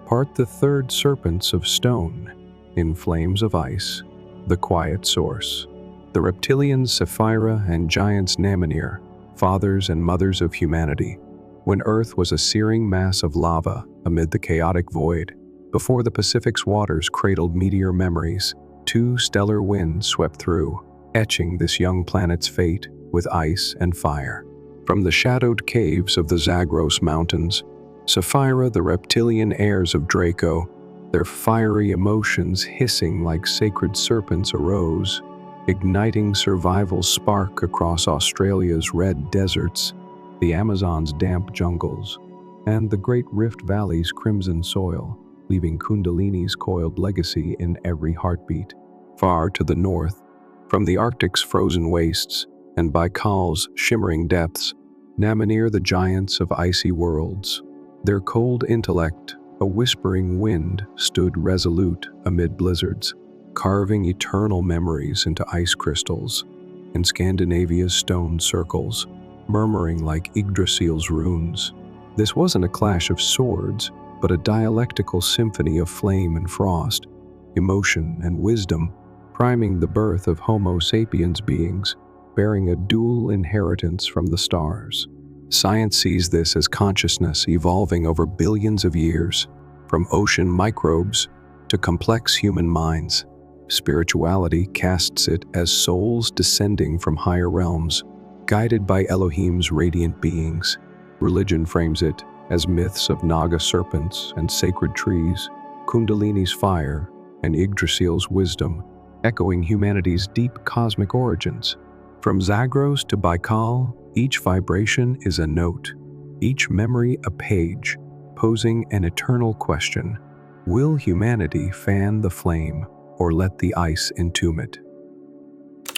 part the third serpents of stone, in flames of ice, the quiet source. The reptilians Saphyra and giants Namenir, fathers and mothers of humanity, when Earth was a searing mass of lava amid the chaotic void. Before the Pacific's waters cradled meteor memories, two stellar winds swept through, etching this young planet's fate with ice and fire. From the shadowed caves of the Zagros mountains, Saphyra, the reptilian heirs of Draco, their fiery emotions hissing like sacred serpents, arose, igniting survival's spark across Australia's red deserts, the Amazon's damp jungles, and the Great Rift Valley's crimson soil, leaving Kundalini's coiled legacy in every heartbeat. Far to the north, from the Arctic's frozen wastes and Baikal's shimmering depths, Namenir, the giants of icy worlds. Their cold intellect, a whispering wind, stood resolute amid blizzards, carving eternal memories into ice crystals. In Scandinavia's stone circles, murmuring like Yggdrasil's runes. This wasn't a clash of swords, but a dialectical symphony of flame and frost, emotion and wisdom, priming the birth of Homo sapiens beings, bearing a dual inheritance from the stars. Science sees this as consciousness evolving over billions of years, from ocean microbes to complex human minds. Spirituality casts it as souls descending from higher realms, guided by Elohim's radiant beings. Religion frames it as myths of Naga serpents and sacred trees, Kundalini's fire and Yggdrasil's wisdom, echoing humanity's deep cosmic origins. From Zagros to Baikal, each vibration is a note, each memory a page, posing an eternal question. Will humanity fan the flame or let the ice entomb it?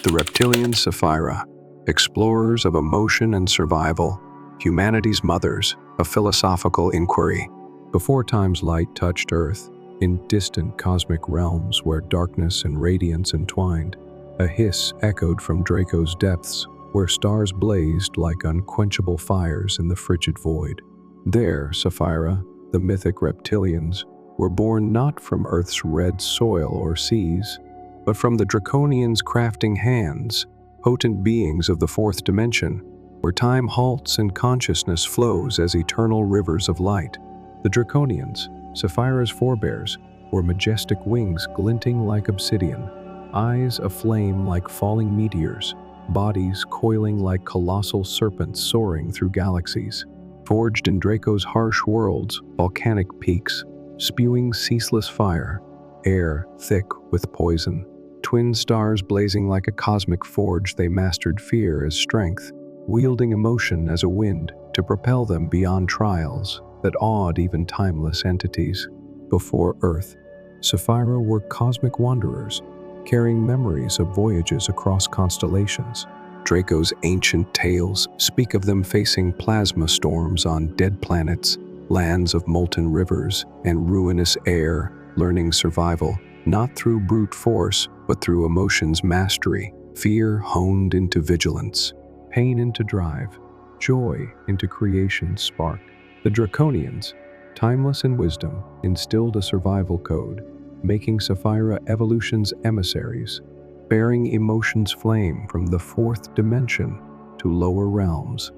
The reptilians Saphyra, explorers of emotion and survival, humanity's mothers, a philosophical inquiry. Before time's light touched Earth, in distant cosmic realms where darkness and radiance entwined, a hiss echoed from Draco's depths, where stars blazed like unquenchable fires in the frigid void. There, Saphyra, the mythic reptilians, were born not from Earth's red soil or seas, but from the draconians' crafting hands, potent beings of the fourth dimension, where time halts and consciousness flows as eternal rivers of light. The draconians, Saphyra's forebears, were majestic wings glinting like obsidian, eyes aflame like falling meteors, bodies coiling like colossal serpents soaring through galaxies. Forged in Draco's harsh worlds, volcanic peaks, spewing ceaseless fire, air thick with poison. Twin stars blazing like a cosmic forge, they mastered fear as strength, wielding emotion as a wind to propel them beyond trials that awed even timeless entities. Before Earth, Saphyra were cosmic wanderers, carrying memories of voyages across constellations. Draco's ancient tales speak of them facing plasma storms on dead planets, lands of molten rivers and ruinous air, learning survival, not through brute force, but through emotion's mastery, fear honed into vigilance, pain into drive, joy into creation's spark. The Draconians, timeless in wisdom, instilled a survival code, making Saphyra evolution's emissaries, bearing emotion's flame from the fourth dimension to lower realms.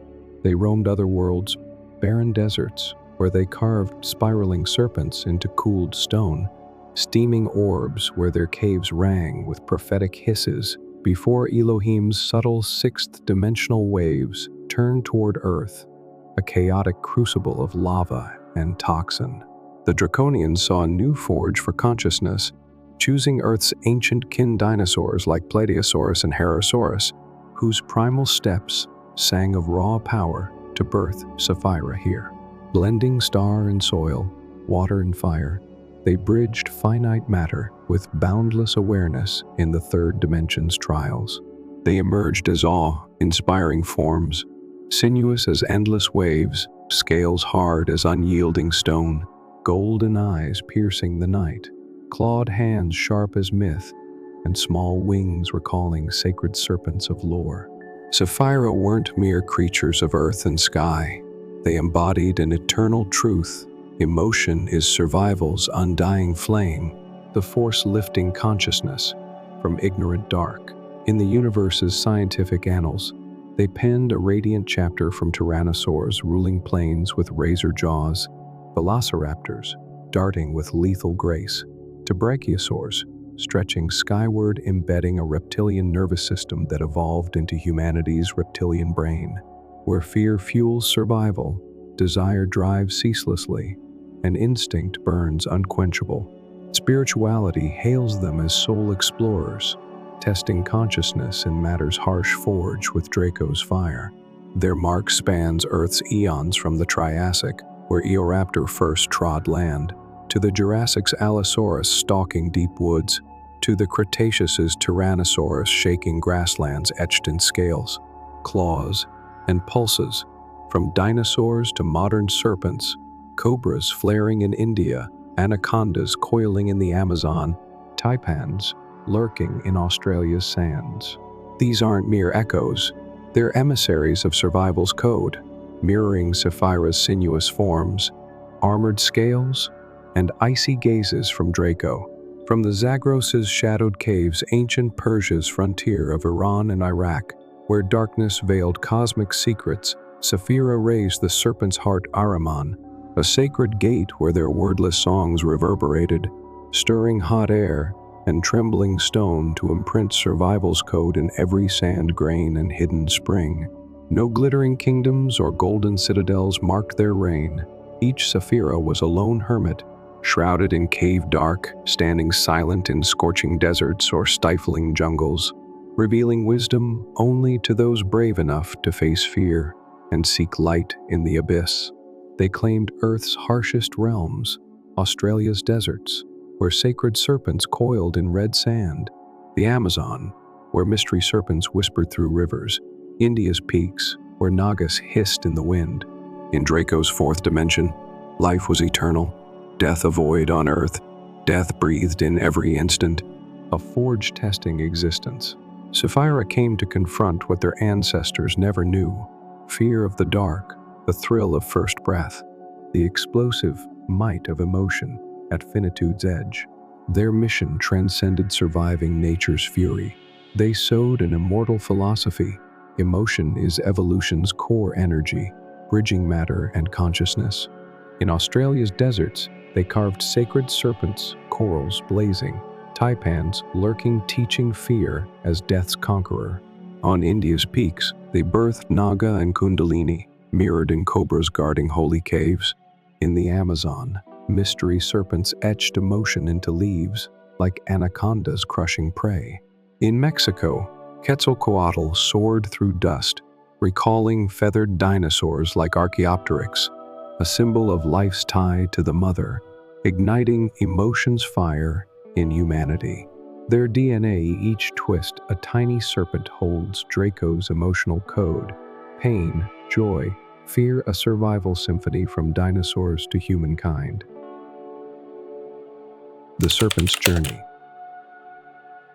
They roamed other worlds, barren deserts, where they carved spiraling serpents into cooled stone, steaming orbs where their caves rang with prophetic hisses before Elohim's subtle sixth-dimensional waves turned toward Earth, a chaotic crucible of lava and toxin. The Draconians saw a new forge for consciousness, choosing Earth's ancient kin dinosaurs like Plateosaurus and Herosaurus, whose primal steps sang of raw power to birth Saphyra here. Blending star and soil, water and fire, they bridged finite matter with boundless awareness in the third dimension's trials. They emerged as awe-inspiring forms, sinuous as endless waves, scales hard as unyielding stone, golden eyes piercing the night, clawed hands sharp as myth, and small wings recalling sacred serpents of lore. Saphyra weren't mere creatures of earth and sky. They embodied an eternal truth, Emotion is survival's undying flame, the force lifting consciousness from ignorant dark. In the universe's scientific annals, they penned a radiant chapter from tyrannosaurs ruling plains with razor jaws, velociraptors darting with lethal grace, to brachiosaurs stretching skyward, embedding a reptilian nervous system that evolved into humanity's reptilian brain, where fear fuels survival, desire drives ceaselessly, and instinct burns unquenchable. Spirituality hails them as soul explorers, testing consciousness in matter's harsh forge with Draco's fire. Their mark spans Earth's eons from the Triassic, where Eoraptor first trod land, to the Jurassic's Allosaurus stalking deep woods, to the Cretaceous's Tyrannosaurus shaking grasslands etched in scales, claws, and pulses, from dinosaurs to modern serpents, cobras flaring in India, anacondas coiling in the Amazon, taipans lurking in Australia's sands. These aren't mere echoes, they're emissaries of survival's code, mirroring Saphyra's sinuous forms, armored scales, and icy gazes from Draco. From the Zagros's shadowed caves, ancient Persia's frontier of Iran and Iraq, where darkness veiled cosmic secrets, Saphyra raised the serpent's heart Ahriman, a sacred gate where their wordless songs reverberated, stirring hot air and trembling stone to imprint survival's code in every sand grain and hidden spring. No glittering kingdoms or golden citadels marked their reign. Each Saphyra was a lone hermit, shrouded in cave dark, standing silent in scorching deserts or stifling jungles, revealing wisdom only to those brave enough to face fear and seek light in the abyss. They claimed Earth's harshest realms, Australia's deserts, where sacred serpents coiled in red sand, the Amazon, where mystery serpents whispered through rivers, India's peaks, where Nagas hissed in the wind. In Draco's fourth dimension, life was eternal, death a void on Earth, death breathed in every instant, a forge testing existence. Saphyra came to confront what their ancestors never knew: fear of the dark, the thrill of first breath, the explosive might of emotion at finitude's edge. Their mission transcended surviving nature's fury. They sowed an immortal philosophy: emotion is evolution's core energy, bridging matter and consciousness. In Australia's deserts, they carved sacred serpents, corals blazing, taipans lurking, teaching fear as death's conqueror. On India's peaks, they birthed Naga and Kundalini, mirrored in cobras guarding holy caves. In the Amazon, mystery serpents etched emotion into leaves, like anacondas crushing prey. In Mexico, Quetzalcoatl soared through dust, recalling feathered dinosaurs like Archaeopteryx, a symbol of life's tie to the mother, igniting emotion's fire in humanity. Their DNA, each twist a tiny serpent, holds Draco's emotional code: pain, joy, fear, a survival symphony from dinosaurs to humankind. The serpent's journey.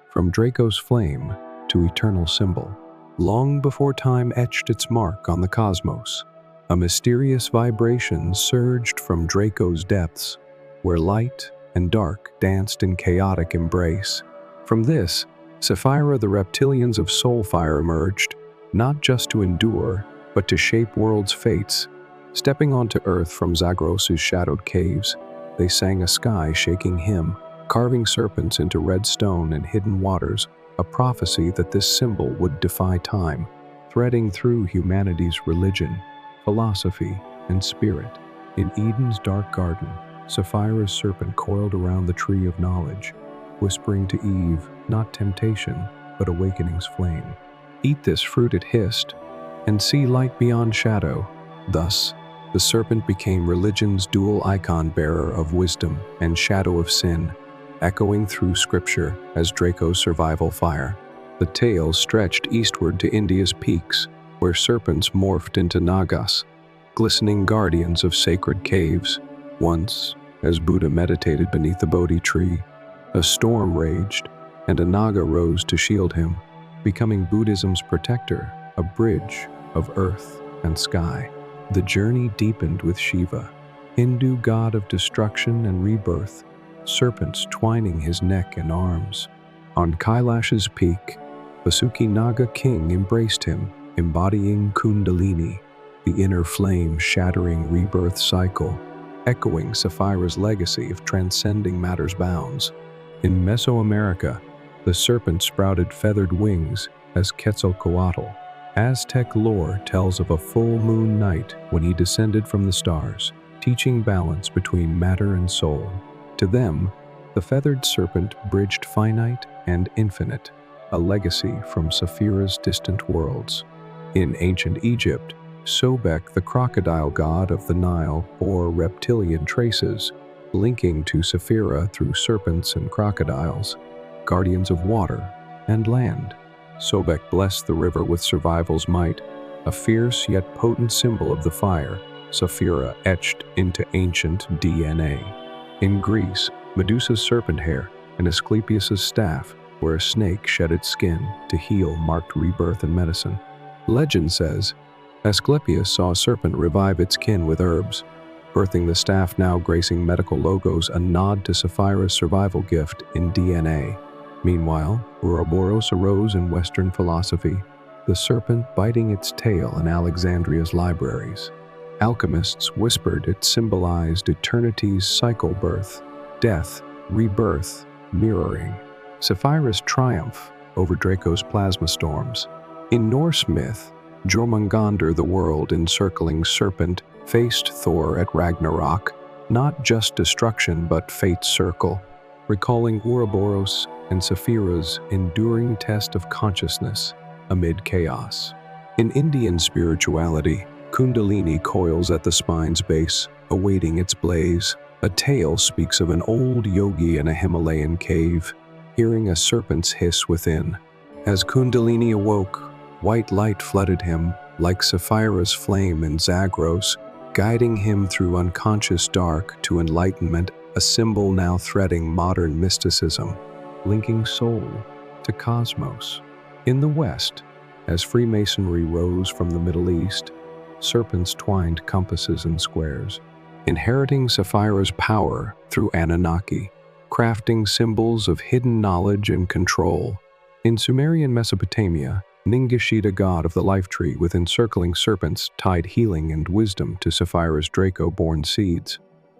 From Draco's flame to eternal symbol, long before time etched its mark on the cosmos, a mysterious vibration surged from Draco's depths, where light and dark danced in chaotic embrace. From this, Saphyra, the reptilians of soulfire, emerged, not just to endure, but to shape world's fates. Stepping onto Earth from Zagros's shadowed caves, they sang a sky-shaking hymn, carving serpents into red stone and hidden waters, a prophecy that this symbol would defy time, threading through humanity's religion, philosophy, and spirit. In Eden's dark garden, Saphyra's serpent coiled around the tree of knowledge, whispering to Eve, not temptation, but awakening's flame. "Eat this fruit," it hissed, "and see light beyond shadow." Thus, the serpent became religion's dual icon-bearer of wisdom and shadow of sin, echoing through scripture as Draco's survival fire. The tale stretched eastward to India's peaks, where serpents morphed into Nagas, glistening guardians of sacred caves. Once, as Buddha meditated beneath the Bodhi tree, a storm raged, and a Naga rose to shield him, becoming Buddhism's protector, a bridge of earth and sky. The journey deepened with Shiva, Hindu god of destruction and rebirth, serpents twining his neck and arms. On Kailash's peak, Vasuki Naga king embraced him, embodying Kundalini, the inner flame-shattering rebirth cycle, echoing Saphyra's legacy of transcending matter's bounds. In Mesoamerica, the serpent sprouted feathered wings as Quetzalcoatl. Aztec lore tells of a full moon night when he descended from the stars, teaching balance between matter and soul. To them, the feathered serpent bridged finite and infinite, a legacy from Saphyra's distant worlds. In ancient Egypt, Sobek, the crocodile god of the Nile, bore reptilian traces, linking to Saphyra through serpents and crocodiles, guardians of water and land. Sobek blessed the river with survival's might, a fierce yet potent symbol of the fire, Saphyra etched into ancient DNA. In Greece, Medusa's serpent hair and Asclepius's staff, where a snake shed its skin to heal, marked rebirth and medicine. Legend says, Asclepius saw a serpent revive its kin with herbs, birthing the staff now gracing medical logos, a nod to Saphyra's survival gift in DNA. Meanwhile, Ouroboros arose in Western philosophy, the serpent biting its tail in Alexandria's libraries. Alchemists whispered it symbolized eternity's cycle, birth, death, rebirth, mirroring. Saphyra's triumph over Draco's plasma storms. In Norse myth, Jormungandr, the world-encircling serpent, faced Thor at Ragnarok, not just destruction but fate's circle, recalling Ouroboros and Saphyra's enduring test of consciousness amid chaos. In Indian spirituality, Kundalini coils at the spine's base, awaiting its blaze. A tale speaks of an old yogi in a Himalayan cave, hearing a serpent's hiss within. As Kundalini awoke, white light flooded him, like Saphyra's flame in Zagros, guiding him through unconscious dark to enlightenment, a symbol now threading modern mysticism, linking soul to cosmos. In the West, as Freemasonry rose from the Middle East, serpents twined compasses and squares, inheriting Saphyra's power through Annunaki, crafting symbols of hidden knowledge and control. In Sumerian Mesopotamia, Ningishita, god of the life tree with encircling serpents, tied healing and wisdom to Saphyra's Draco-born seeds.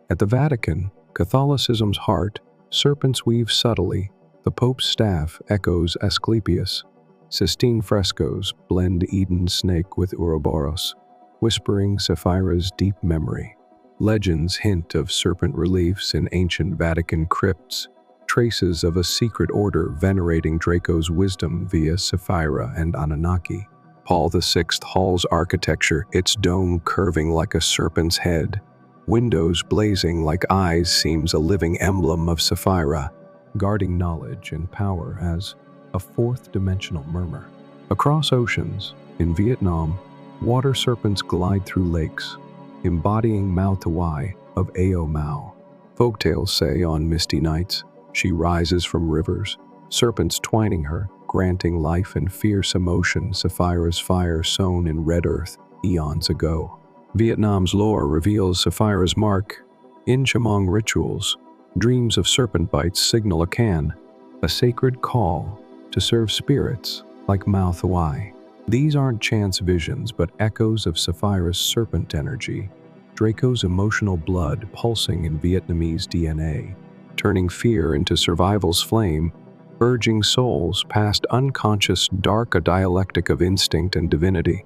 At the Vatican, Catholicism's heart, serpents weave subtly. The Pope's staff echoes Asclepius. Sistine frescoes blend Eden's snake with Ouroboros, whispering Saphyra's deep memory. Legends hint of serpent reliefs in ancient Vatican crypts, traces of a secret order venerating Draco's wisdom via Saphyra and Annunaki. Paul VI Hall's architecture, its dome curving like a serpent's head, windows blazing like eyes, seems a living emblem of Saphyra, guarding knowledge and power as a fourth-dimensional murmur. Across oceans, in Vietnam, water serpents glide through lakes, embodying Mao Tawai of Ao Mao. Folktales say on misty nights, she rises from rivers, serpents twining her, granting life and fierce emotion, Saphyra's fire sown in red earth eons ago. Vietnam's lore reveals Saphyra's mark. In Chamang rituals, dreams of serpent bites signal a can, a sacred call to serve spirits like Mao Tawai. These aren't chance visions, but echoes of Saphyra's serpent energy, Draco's emotional blood pulsing in Vietnamese DNA, turning fear into survival's flame, urging souls past unconscious dark, a dialectic of instinct and divinity.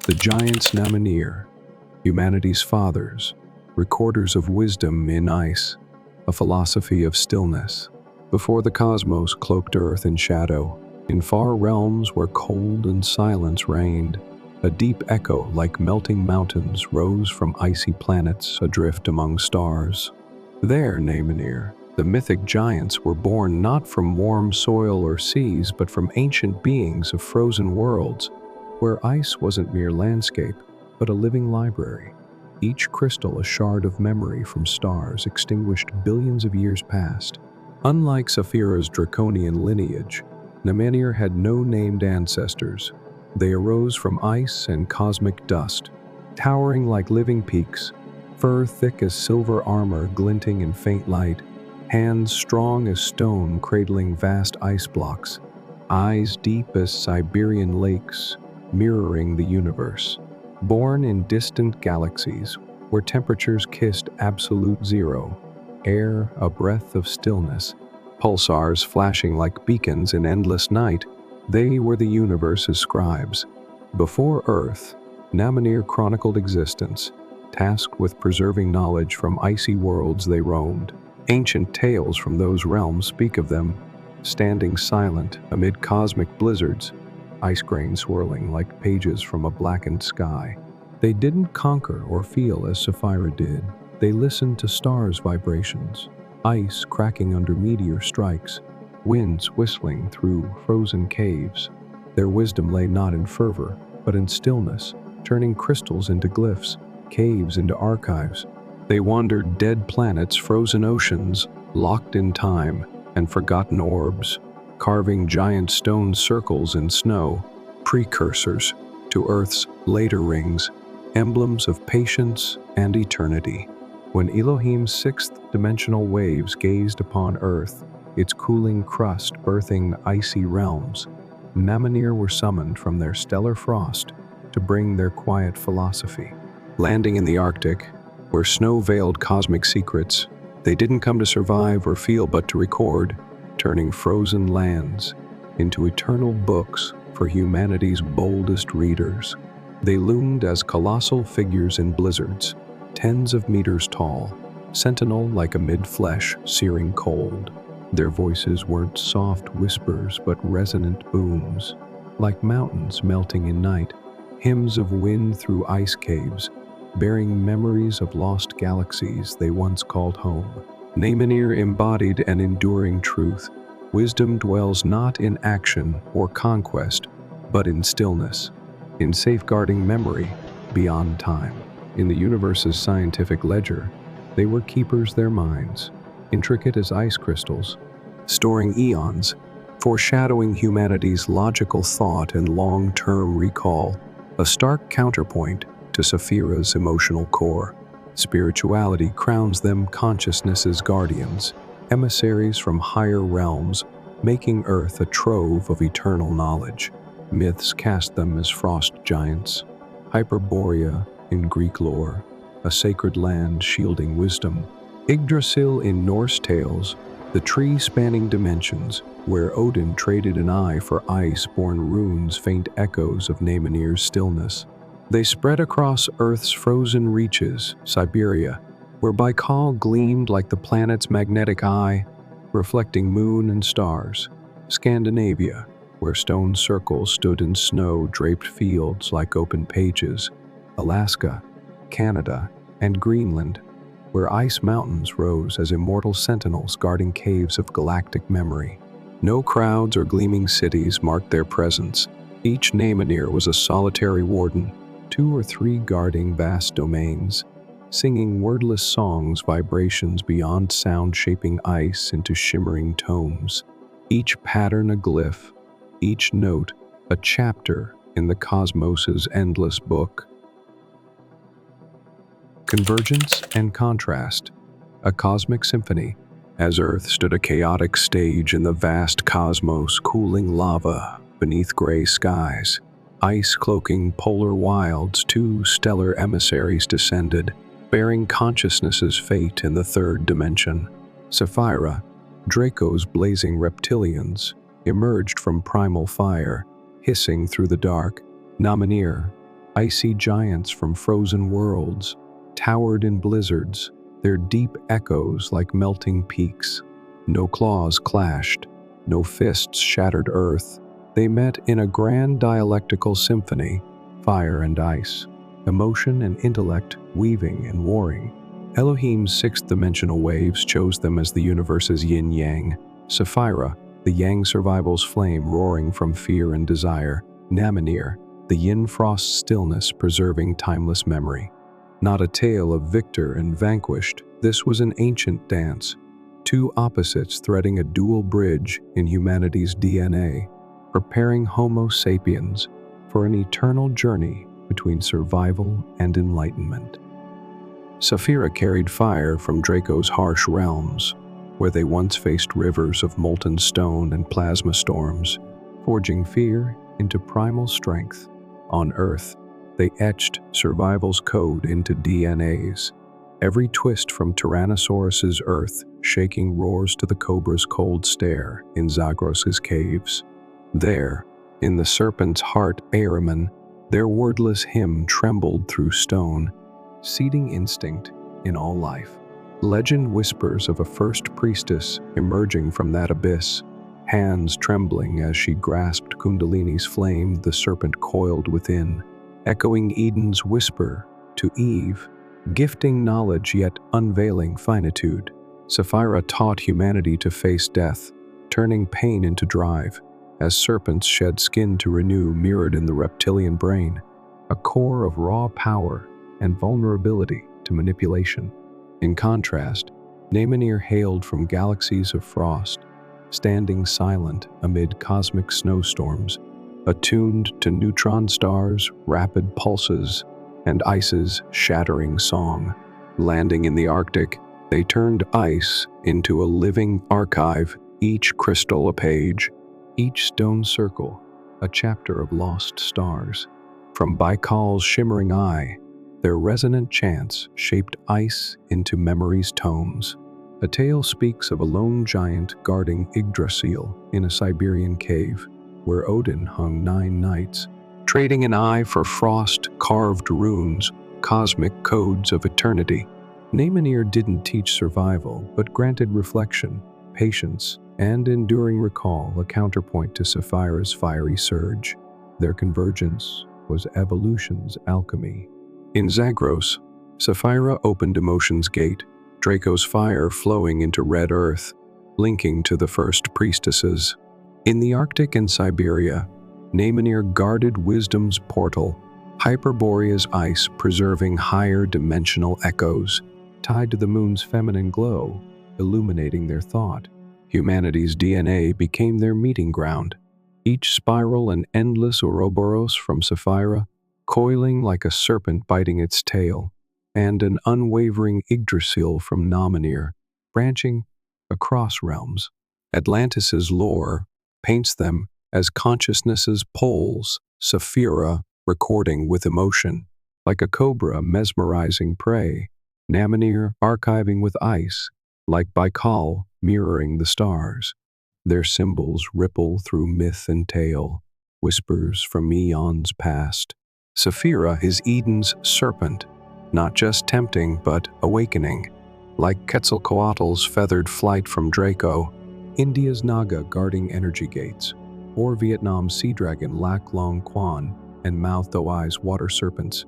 The giants Namenir, humanity's fathers, recorders of wisdom in ice, a philosophy of stillness. Before the cosmos cloaked earth in shadow, in far realms where cold and silence reigned, a deep echo like melting mountains rose from icy planets adrift among stars. There, Namenir, the mythic giants were born not from warm soil or seas, but from ancient beings of frozen worlds, where ice wasn't mere landscape, but a living library, each crystal a shard of memory from stars extinguished billions of years past. Unlike Saphyra's draconian lineage, Namenir had no named ancestors. They arose from ice and cosmic dust, towering like living peaks, fur thick as silver armor glinting in faint light, hands strong as stone cradling vast ice blocks, eyes deep as Siberian lakes, mirroring the universe. Born in distant galaxies, where temperatures kissed absolute zero, air a breath of stillness, pulsars flashing like beacons in endless night, they were the universe's scribes. Before Earth, Namenir chronicled existence, tasked with preserving knowledge from icy worlds they roamed. Ancient tales from those realms speak of them, standing silent amid cosmic blizzards, ice grains swirling like pages from a blackened sky. They didn't conquer or feel as Saphyra did. They listened to stars' vibrations, ice cracking under meteor strikes, winds whistling through frozen caves. Their wisdom lay not in fervor, but in stillness, turning crystals into glyphs, caves into archives. They wandered dead planets, frozen oceans, locked in time, and forgotten orbs, carving giant stone circles in snow, precursors to Earth's later rings, emblems of patience and eternity. When Elohim's sixth-dimensional waves gazed upon Earth, its cooling crust birthing icy realms, Namenir were summoned from their stellar frost to bring their quiet philosophy. Landing in the Arctic, where snow veiled cosmic secrets, they didn't come to survive or feel but to record, turning frozen lands into eternal books for humanity's boldest readers. They loomed as colossal figures in blizzards, tens of meters tall, sentinel like amid flesh searing cold. Their voices weren't soft whispers but resonant booms, like mountains melting in night, hymns of wind through ice caves, bearing memories of lost galaxies they once called home. Namenir embodied an enduring truth. Wisdom dwells not in action or conquest, but in stillness, in safeguarding memory beyond time. In the universe's scientific ledger, they were keepers their minds, intricate as ice crystals, storing eons, foreshadowing humanity's logical thought and long-term recall, a stark counterpoint to Saphyra's emotional core. Spirituality crowns them consciousness's guardians, emissaries from higher realms, making Earth a trove of eternal knowledge. Myths cast them as frost giants, Hyperborea in Greek lore, a sacred land shielding wisdom. Yggdrasil in Norse tales, the tree spanning dimensions, where Odin traded an eye for ice-born runes, faint echoes of Namenir's stillness. They spread across Earth's frozen reaches, Siberia, where Baikal gleamed like the planet's magnetic eye, reflecting moon and stars. Scandinavia, where stone circles stood in snow-draped fields like open pages. Alaska, Canada, and Greenland, where ice mountains rose as immortal sentinels guarding caves of galactic memory. No crowds or gleaming cities marked their presence. Each Namenir was a solitary warden, 2 or 3 guarding vast domains, singing wordless songs, vibrations beyond sound shaping ice into shimmering tomes. Each pattern a glyph, each note a chapter in the cosmos's endless book. Convergence and contrast, a cosmic symphony, as Earth stood a chaotic stage in the vast cosmos, cooling lava beneath gray skies. Ice cloaking polar wilds, 2 stellar emissaries descended, bearing consciousness's fate in the third dimension. Saphyra, Draco's blazing reptilians, emerged from primal fire, hissing through the dark. Namenir, icy giants from frozen worlds, towered in blizzards, their deep echoes like melting peaks. No claws clashed, no fists shattered Earth. They met in a grand dialectical symphony, fire and ice, emotion and intellect weaving and warring. Elohim's sixth-dimensional waves chose them as the universe's yin-yang. Saphyra, the yang survival's flame roaring from fear and desire. Namenir, the yin frost stillness preserving timeless memory. Not a tale of victor and vanquished, this was an ancient dance. 2 opposites threading a dual bridge in humanity's DNA, preparing Homo sapiens for an eternal journey between survival and enlightenment. Saphyra carried fire from Draco's harsh realms, where they once faced rivers of molten stone and plasma storms, forging fear into primal strength. On Earth, they etched survival's code into DNAs. Every twist from Tyrannosaurus's Earth shaking roars to the cobra's cold stare in Zagros's caves. There, in the serpent's heart Ahriman, their wordless hymn trembled through stone, seeding instinct in all life. Legend whispers of a first priestess emerging from that abyss, hands trembling as she grasped Kundalini's flame. The serpent coiled within, echoing Eden's whisper to Eve, gifting knowledge yet unveiling finitude. Saphyra taught humanity to face death, turning pain into drive, as serpents shed skin to renew, mirrored in the reptilian brain, a core of raw power and vulnerability to manipulation. In contrast, Namenir hailed from galaxies of frost, standing silent amid cosmic snowstorms, attuned to neutron stars' rapid pulses and ice's shattering song. Landing in the Arctic, they turned ice into a living archive, each crystal a page, each stone circle a chapter of lost stars. From Baikal's shimmering eye, their resonant chants shaped ice into memory's tomes. A tale speaks of a lone giant guarding Yggdrasil in a Siberian cave, where Odin hung 9 nights, trading an eye for frost-carved runes, cosmic codes of eternity. Namenir didn't teach survival, but granted reflection, patience, and enduring recall, a counterpoint to Saphyra's fiery surge. Their convergence was evolution's alchemy. In Zagros, Saphyra opened emotion's gate, Draco's fire flowing into red earth, linking to the first priestesses. In the Arctic and Siberia, Namenir guarded wisdom's portal, Hyperborea's ice preserving higher dimensional echoes, tied to the moon's feminine glow, illuminating their thought. Humanity's DNA became their meeting ground, each spiral an endless Ouroboros from Saphyra, coiling like a serpent biting its tail, and an unwavering Yggdrasil from Namenir, branching across realms. Atlantis's lore paints them as consciousness's poles, Saphyra recording with emotion, like a cobra mesmerizing prey, Namenir archiving with ice, like Baikal mirroring the stars. Their symbols ripple through myth and tale, whispers from eons past. Saphyra is Eden's serpent, not just tempting but awakening. Like Quetzalcoatl's feathered flight from Draco, India's Naga guarding energy gates, or Vietnam's sea dragon Lac Long Quan and Mouth Doai's water serpents,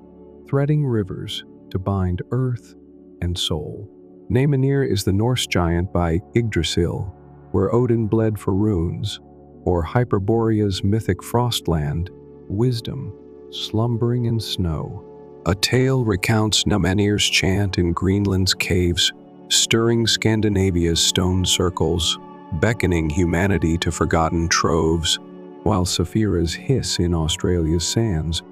threading rivers to bind earth and soul. Namenir is the Norse giant by Yggdrasil, where Odin bled for runes, or Hyperborea's mythic frostland, wisdom, slumbering in snow. A tale recounts Namenir's chant in Greenland's caves, stirring Scandinavia's stone circles, beckoning humanity to forgotten troves, while Saphyra's hiss in Australia's sands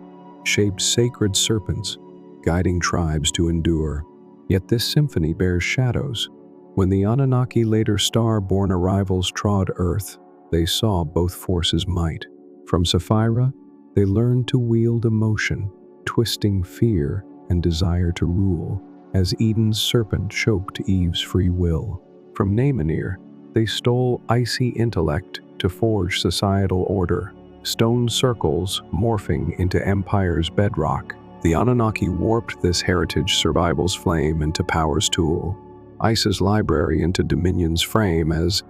shaped sacred serpents, guiding tribes to endure. Yet this symphony bears shadows. When the Annunaki later star-born arrivals trod Earth, they saw both forces' might. From Saphyra, they learned to wield emotion, twisting fear and desire to rule, as Eden's serpent choked Eve's free will. From Namenir, they stole icy intellect to forge societal order, stone circles morphing into empire's bedrock. The Annunaki warped this heritage survival's flame into power's tool, Ice's library into Dominion's frame, as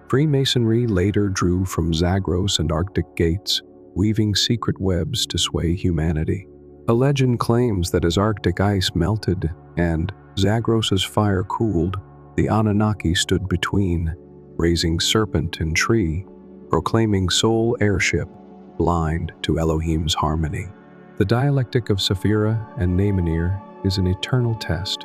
Freemasonry later drew from Zagros and Arctic gates, weaving secret webs to sway humanity. A legend claims that as Arctic ice melted and Zagros's fire cooled, the Annunaki stood between, raising serpent and tree, proclaiming sole heirship, blind to Elohim's harmony. The dialectic of Saphyra and Namenir is an eternal test.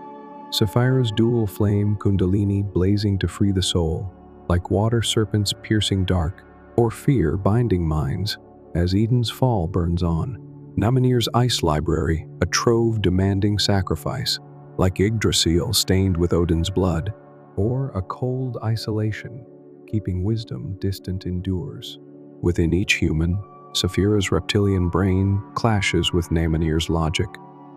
Saphyra's dual flame Kundalini blazing to free the soul, like water serpents piercing dark, or fear binding minds, as Eden's fall burns on. Namenir's ice library, a trove demanding sacrifice, like Yggdrasil stained with Odin's blood, or a cold isolation, keeping wisdom distant endures. Within each human, Saphyra's reptilian brain clashes with Namenir's logic,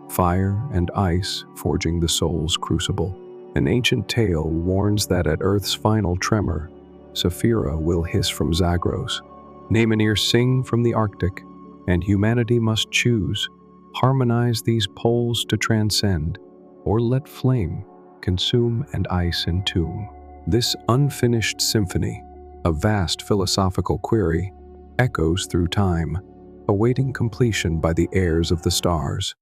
fire and ice forging the soul's crucible. An ancient tale warns that at Earth's final tremor, Saphyra will hiss from Zagros, Namenir sing from the Arctic, and humanity must choose, harmonize these poles to transcend, or let flame consume and ice entomb. This unfinished symphony, a vast philosophical query, echoes through time, awaiting completion by the heirs of the stars.